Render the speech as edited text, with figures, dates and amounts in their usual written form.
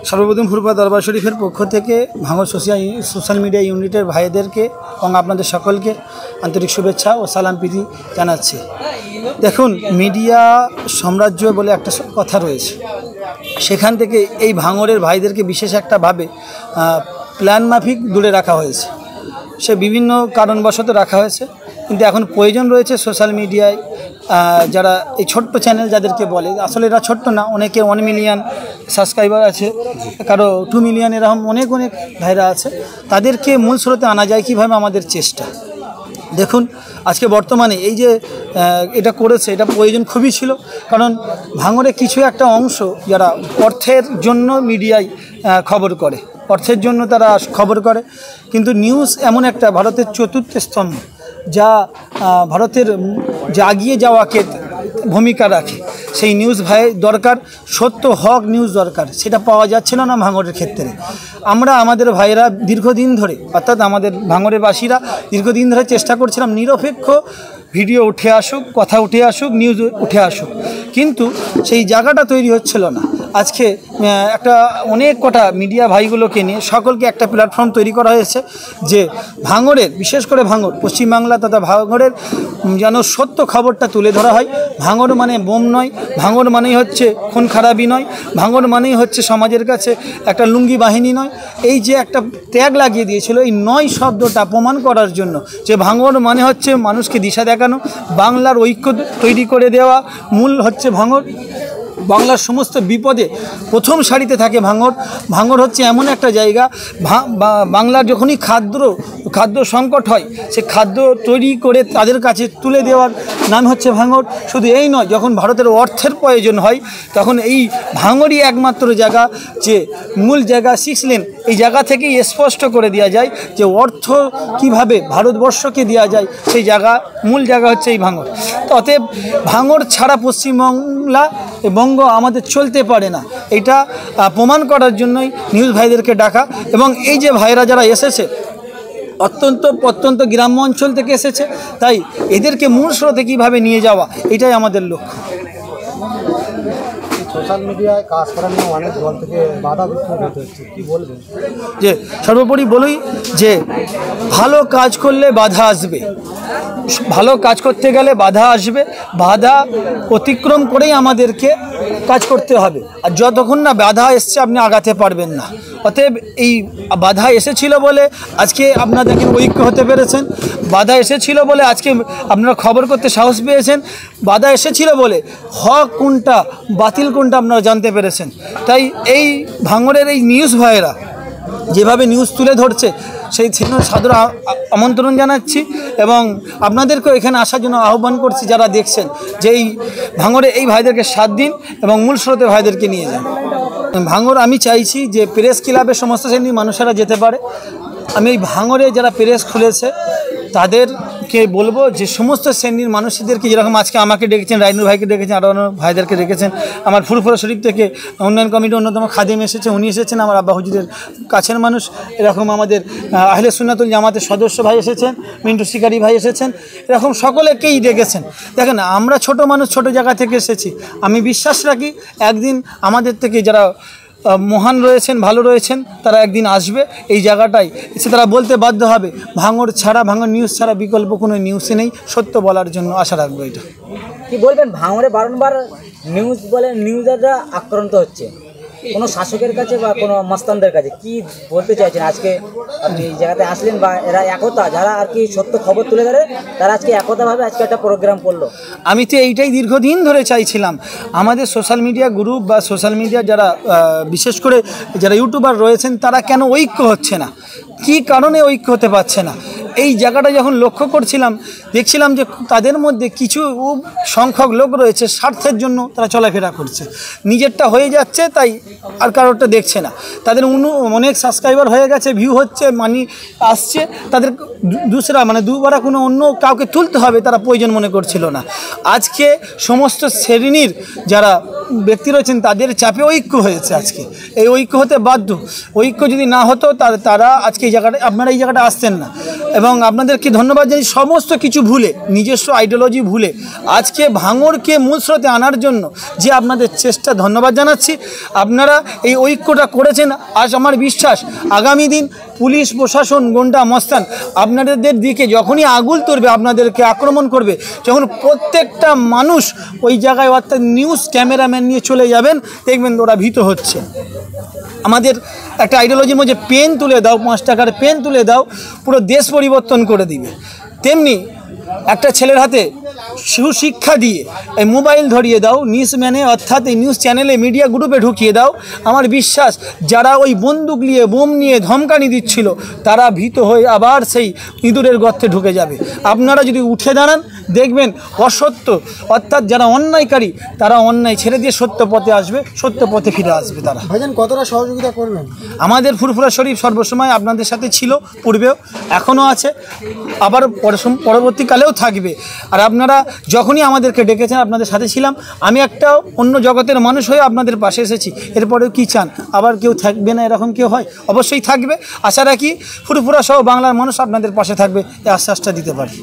সর্বপ্রথম ফুরফুরা দরবার শরীফের পক্ষ থেকে ভাঙড় সোশ্যাল মিডিয়া ইউনিটের ভাইদেরকে এবং আপনাদের সকলকে আন্তরিক শুভেচ্ছা ও সালাম প্রীতি জানাচ্ছি। দেখুন, মিডিয়া সাম্রাজ্য বলে একটা কথা রয়েছে, সেখান থেকে এই ভাঙড়ের ভাইদেরকে বিশেষ একটাভাবে প্ল্যান মাফিক দূরে রাখা হয়েছে। সে বিভিন্ন কারণবশত রাখা হয়েছে, কিন্তু এখন প্রয়োজন রয়েছে সোশ্যাল মিডিয়ায় যারা এই ছোট্ট চ্যানেল যাদেরকে বলে, আসলে এরা ছোট্ট না, অনেকে 1 মিলিয়ন সাবস্ক্রাইবার আছে, কারো 2 মিলিয়ন, এরকম অনেক ভাইরা আছে। তাদেরকে মূল স্রোতে আনা যায় কীভাবে, আমাদের চেষ্টা। দেখুন, আজকে বর্তমানে এই যে এটা করেছে, এটা প্রয়োজন খুবই ছিল, কারণ ভাঙড়ে কিছু একটা অংশ যারা অর্থের জন্য মিডিয়ায় খবর করে, অর্থের জন্য তারা খবর করে, কিন্তু নিউজ এমন একটা ভারতের চতুর্থ স্তম্ভ, যা ভারতের আগিয়ে যাওয়াকে ভূমিকা রাখে। সেই নিউজ ভাই দরকার, সত্য হক নিউজ দরকার, সেটা পাওয়া যাচ্ছিল না ভাঙড়ের ক্ষেত্রে। আমরা আমাদের ভাইয়েরা দীর্ঘদিন ধরে, অর্থাৎ আমাদের ভাঙড়ের বাসীরা দীর্ঘদিন ধরে চেষ্টা করছিলাম নিরপেক্ষ ভিডিও উঠে আসুক, কথা উঠে আসুক, নিউজ উঠে আসুক, কিন্তু সেই জায়গাটা তৈরি হচ্ছিল না। আজকে একটা অনেক কটা মিডিয়া ভাইগুলোকে নিয়ে সকলকে একটা প্ল্যাটফর্ম তৈরি করা হয়েছে, যে ভাঙড়ের, বিশেষ করে ভাঙড়, পশ্চিমবাংলা তথা ভাঙড়ের যেন সত্য খবরটা তুলে ধরা হয়। ভাঙড় মানে বোম নয়, ভাঙড় মানেই হচ্ছে খুন খারাপি নয়, ভাঙড় মানেই হচ্ছে সমাজের কাছে একটা লুঙ্গি বাহিনী নয়। এই যে একটা ট্যাগ লাগিয়ে দিয়েছিল, এই নয় শব্দটা প্রমাণ করার জন্য, যে ভাঙড় মানে হচ্ছে মানুষকে দিশা দেখানো, বাংলার ঐক্য তৈরি করে দেওয়া মূল হচ্ছে ভাঙড়। বাংলার সমস্ত বিপদে প্রথম সারিতে থাকে ভাঙড়। ভাঙড় হচ্ছে এমন একটা জায়গা, বাংলার যখনই খাদ্য সংকট হয়, সে খাদ্য তৈরি করে তাদের কাছে তুলে দেওয়ার নাম হচ্ছে ভাঙড়। শুধু এই নয়, যখন ভারতের অর্থের প্রয়োজন হয়, তখন এই ভাঙড়ই একমাত্র জায়গা, যে মূল জায়গা 6 লেন, এই জায়গা থেকেই স্পষ্ট করে দেওয়া যায় যে অর্থ কিভাবে ভারতবর্ষকে দেওয়া যায়, সেই জায়গা, মূল জায়গা হচ্ছে এই ভাঙড়। তো অতএব ভাঙড় ছাড়া পশ্চিমবাংলা বঙ্গ আমাদের চলতে পারে না। এটা প্রমাণ করার জন্যই নিউজ ভাইদেরকে ডাকা, এবং এই যে ভাইরা যারা এসেছে অত্যন্ত গ্রাম্য অঞ্চল থেকে এসেছে, তাই এদেরকে মূল স্রোতে কীভাবে নিয়ে যাওয়া, এটাই আমাদের লক্ষ্য। সোশ্যাল মিডিয়ায় কাজ করার নিয়ে অনেক দল থেকে বাধা বিঘ্ন হচ্ছে, কী বলবেন? যে সর্বোপরি বলি যে ভালো কাজ করলে বাধা আসবে, ভালো কাজ করতে গেলে বাধা আসবে, বাধা অতিক্রম করেই আমাদেরকে কাজ করতে হবে। আর যতক্ষণ না বাধা এসছে, আপনি আগাতে পারবেন না। অতএব এই বাধা এসেছিল বলে আজকে আপনারা দেখেন ঐক্য হতে পেরেছেন, বাধা এসেছিল বলে আজকে আপনারা খবর করতে সাহস পেয়েছেন, বাধা এসেছিল বলে হক কোনটা বাতিল কোনটা আপনারা জানতে পেরেছেন। তাই এই ভাঙড়ের এই নিউজ ভাইয়েরা যেভাবে নিউজ তুলে ধরছে, সেই সাদর আমন্ত্রণ জানাচ্ছি, এবং আপনাদেরকেও এখানে আসার জন্য আহ্বান করছি, যারা দেখছেন, যে এই ভাঙড়ে এই ভাইদেরকে সাথ দিন এবং মূল স্রোতে ভাইদেরকে নিয়ে যান। ভাঙড় আমি চাইছি যে প্রেস ক্লাবের সমস্ত শ্রেণীর মানুষেরা যেতে পারে। আমি এই ভাঙড়ে যারা প্রেস খুলেছে তাদেরকে বলবো যে সমস্ত শ্রেণীর মানুষদেরকে, যেরকম আজকে আমাকে ডেকেছেন, রাইনুর ভাইকে ডেকেছেন, আরও ভাইদেরকে ডেকেছেন, আমার ফুরফুরা শরীফ থেকে উন্নয়ন কমিটির অন্যতম খাদিম এসেছে, উনি এসেছেন, আমার আব্বা হুজুরের কাছের মানুষ। এরকম আমাদের আহলে সুন্নাতুল জামাতের সদস্য ভাই এসেছেন, মিন্টু শিকারি ভাই এসেছেন, এরকম সকলেকেই ডেকেছেন। দেখেন, আমরা ছোট মানুষ, ছোট জায়গা থেকে এসেছি। আমি বিশ্বাস রাখি একদিন আমাদের থেকে যারা মহান রয়েছেন, ভালো রয়েছেন, তারা একদিন আসবে এই জায়গাটায় এসে তারা বলতে বাধ্য হবে, ভাঙড় ছাড়া, ভাঙড় নিউজ ছাড়া বিকল্প কোনো নিউজে নেই। সত্য বলার জন্য আশা রাখবো। এটা কি বলবেন, ভাঙড়ে বারংবার নিউজ বলে নিউজাররা আক্রান্ত হচ্ছে কোনো শাসকের কাছে বা কোনো মস্তানদের কাছে, কি বলতে চাইছেন? আজকে আপনি এই জায়গাতে আসলেন, বা এরা একতা, যারা আর কি সত্য খবর তুলে ধরে, তারা আজকে একতাভাবে আজকে একটা প্রোগ্রাম করলো। আমি তো এইটাই দীর্ঘদিন ধরে চাইছিলাম, আমাদের সোশ্যাল মিডিয়া গ্রুপ বা সোশ্যাল মিডিয়া যারা বিশেষ করে যারা ইউটিউবার রয়েছেন, তারা কেন ঐক্য হচ্ছে না, কী কারণে ঐক্য হতে পারছে না, এই জায়গাটা যখন লক্ষ্য করছিলাম, দেখছিলাম যে তাদের মধ্যে কিছু সংখ্যক লোক রয়েছে, স্বার্থের জন্য তারা চলাফেরা করছে, নিজেরটা হয়ে যাচ্ছে, তাই আর কারোরটা দেখছে না। তাদের অনেক সাবস্ক্রাইবার হয়ে গেছে, ভিউ হচ্ছে, মানি আসছে, তাদের দুবার কোনো অন্য কাউকে তুলতে হবে তারা প্রয়োজন মনে করছিল না। আজকে সমস্ত শ্রেণীর যারা ব্যক্তি রয়েছেন, তাদের চাপে ঐক্য হয়েছে। আজকে এই ঐক্য হতে বাধ্য। ঐক্য যদি না হতো তারা আজকে এই জায়গাটা, আপনারা এই জায়গাটা আসতেন না। এবং আপনাদেরকে ধন্যবাদ জানাই সমস্ত কিছু ভুলে, নিজস্ব আইডিওলজি ভুলে আজকে ভাঙড়কে মূল স্রোতে আনার জন্য যে আপনাদের চেষ্টা, ধন্যবাদ জানাচ্ছি। আপনারা এই ঐক্যটা করেছেন। আজ আমার বিশ্বাস আগামী দিন পুলিশ প্রশাসন, গুন্ডা মস্তান আপনাদের দিকে যখনই আগুল তুলবে, আপনাদেরকে আক্রমণ করবে, যখন প্রত্যেকটা মানুষ ওই জায়গায় অর্থাৎ নিউজ ক্যামেরাম্যান নিয়ে চলে যাবেন, দেখবেন ওরা ভীত হচ্ছে। আমাদের একটা আইডিওলজির মধ্যে পেন তুলে দাও, 5 টাকার পেন তুলে দাও, পুরো দেশ পরিবর্তন করে দিবে। তেমনি একটা ছেলের হাতে সুশিক্ষা দিয়ে এই মোবাইল ধরিয়ে দাও, নিউজ ম্যানে অর্থাৎ এই নিউজ চ্যানেলে, মিডিয়া গ্রুপে ঢুকিয়ে দাও। আমার বিশ্বাস যারা ওই বন্দুক নিয়ে, বোম নিয়ে ধমকানি দিচ্ছিল, তারা ভীত হয়ে আবার সেই ইঁদুরের গর্তে ঢুকে যাবে। আপনারা যদি উঠে দাঁড়ান, দেখবেন অসত্য অর্থাৎ যারা অন্যায়কারী, তারা অন্যায় ছেড়ে দিয়ে সত্য পথে আসবে, সত্য পথে ফিরে আসবে তারা। ভাইজান কতটা সহযোগিতা করবেন? আমাদের ফুরফুরা শরীফ সর্বসময় আপনাদের সাথে ছিল, পূর্বেও এখনও আছে, আবার পরবর্তীকালেও থাকবে। আর আপনারা যখনই আমাদেরকে ডেকেছেন, আপনাদের সাথে ছিলাম। আমি একটা অন্য জগতের মানুষ হয়ে আপনাদের পাশে এসেছি। এরপরেও কি চান, আবার কেউ থাকবে না এরকম কেউ হয়? অবশ্যই থাকবে। আশা রাখি ফুরফুরা সহ বাংলার মানুষ আপনাদের পাশে থাকবে, এই আশ্বাসটা দিতে পারি।